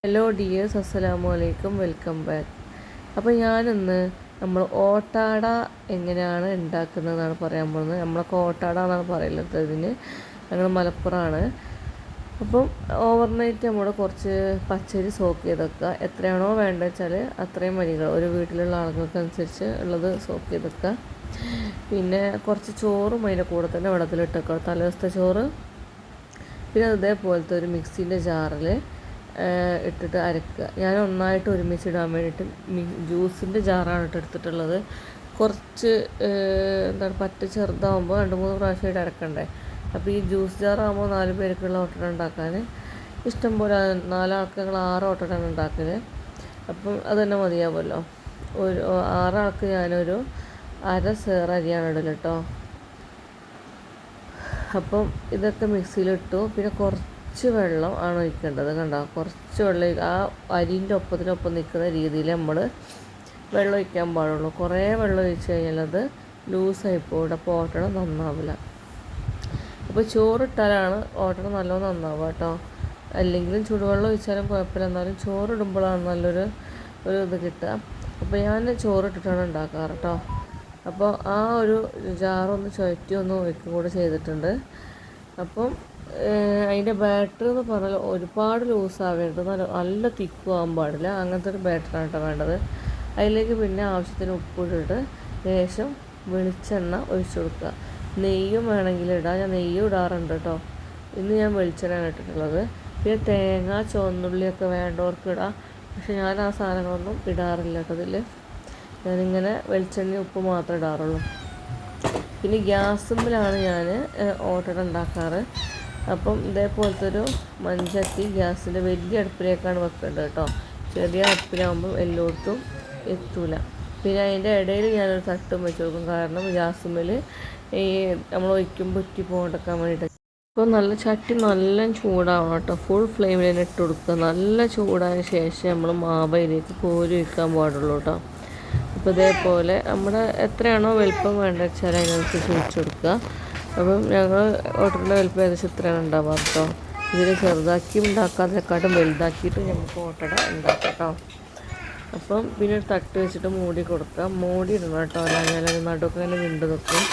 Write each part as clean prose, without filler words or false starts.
Hello dears, അസ്സലാമു അലൈക്കും, welcome back. അപ്പോൾ ഞാനിന്ന് നമ്മൾ ഓട്ടാട എങ്ങനെയാണ് ഉണ്ടാക്കുന്നതെന്നാണ് പറയാൻ പോകുന്നത്. നമ്മളൊക്കെ ഓട്ടാട എന്നാണ് പറയുന്നത്. ഇതിന് ഞങ്ങൾ മലപ്പുറമാണ്. അപ്പം ഓവർനൈറ്റ് നമ്മൾ കുറച്ച് പച്ചരി സോക്ക് ചെയ്ത് വെക്കുക. എത്രയാണോ വേണ്ടത് വെച്ചാൽ അത്രയും മരികൾ ഒരു വീട്ടിലുള്ള ആളുകൾക്കനുസരിച്ച് ഉള്ളത് സോക്ക് ചെയ്ത് വെക്കുക. പിന്നെ കുറച്ച് ചോറും അതിൻ്റെ കൂടെ തന്നെ വെള്ളത്തിലിട്ട് വെക്കുക. തലേദിവസത്തെ ചോറ്. പിന്നെ അതേപോലത്തെ ഒരു മിക്സീൻ്റെ ജാറിൽ ഇട്ടിട്ട് അരക്കുക. ഞാൻ ഒന്നായിട്ട് ഒരുമിച്ചിടാൻ വേണ്ടിയിട്ട് ജ്യൂസിൻ്റെ ജാറാണ് എടുത്തിട്ടുള്ളത്. കുറച്ച് പറ്റ ചെറുതാകുമ്പോൾ 2-3 പ്രാവശ്യമായിട്ട് അരക്കണ്ടേ. അപ്പോൾ ഈ ജ്യൂസ് ജാറാകുമ്പോൾ 4 പേർക്കുള്ള ഓട്ടട ഉണ്ടാക്കാൻ ഇഷ്ടം പോലെ 4 ആൾക്ക് ഞങ്ങൾ 6 ഓട്ടടയാണ് ഉണ്ടാക്കൽ. അപ്പം അത് തന്നെ മതിയാവുമല്ലോ. ഒരു 6 ആൾക്ക് ഞാനൊരു അര സേർ അരിയാണ് ഇടൽ കേട്ടോ. അപ്പം ഇതൊക്കെ മിക്സിയിലിട്ടു. പിന്നെ കുറച്ച് വെള്ളം ആണ് ഒഴിക്കേണ്ടത്. കണ്ടോ, കുറച്ച് വെള്ളം ആ അരിൻ്റെ ഒപ്പത്തിനൊപ്പം നിൽക്കുന്ന രീതിയിൽ നമ്മൾ വെള്ളം ഒഴിക്കാൻ പാടുള്ളൂ. കുറേ വെള്ളം ഒഴിച്ച് കഴിഞ്ഞാൽ അത് ലൂസായി പോകും. അപ്പോൾ ഓട്ടട നന്നാവില്ല. അപ്പോൾ ചോറിട്ടാലാണ് ഓട്ടട നല്ലോണം നന്നാവുക കേട്ടോ. അല്ലെങ്കിലും ചൂടുവെള്ളം ഒഴിച്ചാലും കുഴപ്പമില്ല, എന്നാലും ചോറിടുമ്പോഴാണ് നല്ലൊരു ഇത് കിട്ടുക. അപ്പോൾ ഞാൻ ചോറിട്ടിട്ടാണ് ഉണ്ടാക്കാറ് കേട്ടോ. അപ്പോൾ ആ ഒരു ജാറൊന്ന് ചുഴറ്റി ഒന്ന് ഒഴിക്കുക കൂടെ ചെയ്തിട്ടുണ്ട്. അപ്പം അതിൻ്റെ ബാറ്റർ എന്ന് പറഞ്ഞാൽ ഒരുപാട് ലൂസാവേണ്ടത്, നല്ല തിക്കും ആകാൻ പാടില്ല. അങ്ങനത്തെ ഒരു ബാറ്ററാണ് കേട്ടോ വേണ്ടത്. അതിലേക്ക് പിന്നെ ആവശ്യത്തിന് ഉപ്പിട്ടിട്ട് ശേഷം വെളിച്ചെണ്ണ ഒഴിച്ചു കൊടുക്കുക. നെയ്യും വേണമെങ്കിൽ ഇടാം. ഞാൻ നെയ്യും ഇടാറുണ്ട് കേട്ടോ. ഇന്ന് ഞാൻ വെളിച്ചെണ്ണയാണ് ഇട്ടിട്ടുള്ളത്. പിന്നെ തേങ്ങ, ചുവന്നുള്ളിയൊക്കെ വേണ്ടവർക്ക് ഇടാം. പക്ഷെ ഞാൻ ആ സാധനങ്ങളൊന്നും ഇടാറില്ല കേട്ടോ. ഇതിൽ ഞാനിങ്ങനെ വെളിച്ചെണ്ണ ഉപ്പ് മാത്രമേ ഇടാറുള്ളൂ. പിന്നെ ഗ്യാസുമ്മിലാണ് ഞാൻ ഓട്ടട ഉണ്ടാക്കാറ്. അപ്പം ഇതേപോലത്തെ ഒരു മൺചട്ടി ഗ്യാസിൻ്റെ വലിയ അടുപ്പിലേക്കാണ് വെക്കേണ്ടത് കേട്ടോ. ചെറിയ അടുപ്പിലാകുമ്പോൾ എല്ലായിടത്തും എത്തൂല. പിന്നെ അതിൻ്റെ ഇടയിൽ ഞാനൊരു തട്ടും വെച്ച് കൊടുക്കും. കാരണം ഗ്യാസുമ്മിൽ ഈ നമ്മൾ ഒഴിക്കുമ്പോൾ ഉറ്റി പോകാണ്ടിരിക്കാൻ വേണ്ടിയിട്ട്. അപ്പോൾ നല്ല ചട്ടി നല്ല ചൂടാവണം കേട്ടോ. ഫുൾ ഫ്ലെയിമിൽ തന്നെ ഇട്ട് കൊടുക്കുക. നല്ല ചൂടായ ശേഷം നമ്മൾ മാവയിലേക്ക് കോരി വയ്ക്കാൻ പാടുള്ളൂ കേട്ടോ. അപ്പോൾ ഇതേപോലെ നമ്മുടെ എത്രയാണോ വലുപ്പം വേണ്ടത് വെച്ചാൽ അതിനനുസരിച്ച് വെച്ച് കൊടുക്കുക. അപ്പം ഞങ്ങൾ ഓട്ടറിൻ്റെ വലുപ്പം ഏകദേശം ഇത്രയാണ് ഉണ്ടാവുക കേട്ടോ. ഇതിന് ചെറുതാക്കി ഉണ്ടാക്കാതിനെക്കാട്ടും വലുതാക്കിയിട്ട് നമുക്ക് ഓട്ടട ഉണ്ടാക്കാം കേട്ടോ. അപ്പം പിന്നെ ഒരു തട്ട് വെച്ചിട്ട് മൂടി കൊടുക്കുക. മൂടി ഇടണം കേട്ടോ. അല്ലെങ്കിൽ അത് നടുക്ക് തന്നെ വിണ്ട് നിൽക്കും.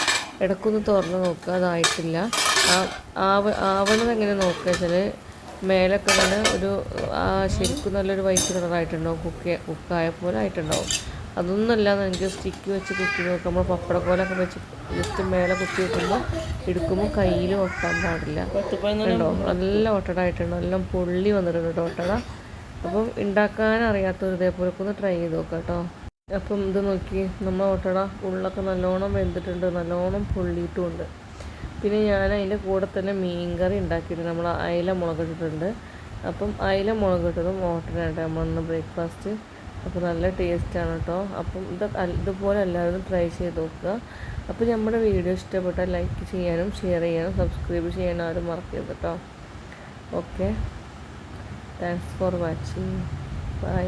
ഇടയ്ക്കൊന്ന് തുറന്ന് നോക്കുക. അതായിട്ടില്ല. ആവണത് എങ്ങനെ നോക്കുക വെച്ചാൽ മേലൊക്കെ തന്നെ ഒരു ശരിക്കും നല്ലൊരു വൈറ്റ് കളറായിട്ടുണ്ടാവും. കുക്കായ പോലെ ആയിട്ടുണ്ടാവും. അതൊന്നുമല്ലാന്ന് എനിക്ക് സ്റ്റിക്ക് വെച്ച് കുത്തി നോക്കുമ്പോൾ പപ്പടക്കോലൊക്കെ വെച്ച് ജസ്റ്റ് മേലെ കുത്തി വെക്കുമ്പോൾ എടുക്കുമ്പോൾ കയ്യിൽ ഒട്ടാൻ പാടില്ല കേട്ടോ. നല്ല ഓട്ടടായിട്ടുണ്ട്. നല്ല പൊള്ളി വന്നിട്ടുണ്ട് ഓട്ടട. അപ്പം ഉണ്ടാക്കാൻ അറിയാത്തവർ ഇതേപോലൊക്കെ ഒന്ന് ട്രൈ ചെയ്ത് നോക്കാം കേട്ടോ. അപ്പം ഇത് നോക്കി, നമ്മൾ ഓട്ടട ഉള്ളൊക്കെ നല്ലോണം വെന്തിട്ടുണ്ട്, നല്ലോണം പൊള്ളിയിട്ടുമുണ്ട്. പിന്നെ ഞാൻ അതിൻ്റെ കൂടെ തന്നെ മീൻകറി ഉണ്ടാക്കിയിട്ടുണ്ട്. നമ്മൾ അയില മുളകിട്ടിട്ടുണ്ട്. അപ്പം അയില മുളകിട്ടതും ഓട്ടടയുണ്ട് നമ്മളിന്ന് ബ്രേക്ക്ഫാസ്റ്റ്. അപ്പോൾ നല്ല ടേസ്റ്റാണ് കേട്ടോ. അപ്പം ഇതുപോലെ എല്ലാവരും ട്രൈ ചെയ്ത് നോക്കുക. അപ്പോൾ നമ്മുടെ വീഡിയോ ഇഷ്ടപ്പെട്ടാൽ ലൈക്ക് ചെയ്യാനും ഷെയർ ചെയ്യാനും സബ്സ്ക്രൈബ് ചെയ്യാനും ആരും മറക്കരുത് കേട്ടോ. Okay, thanks for watching. By.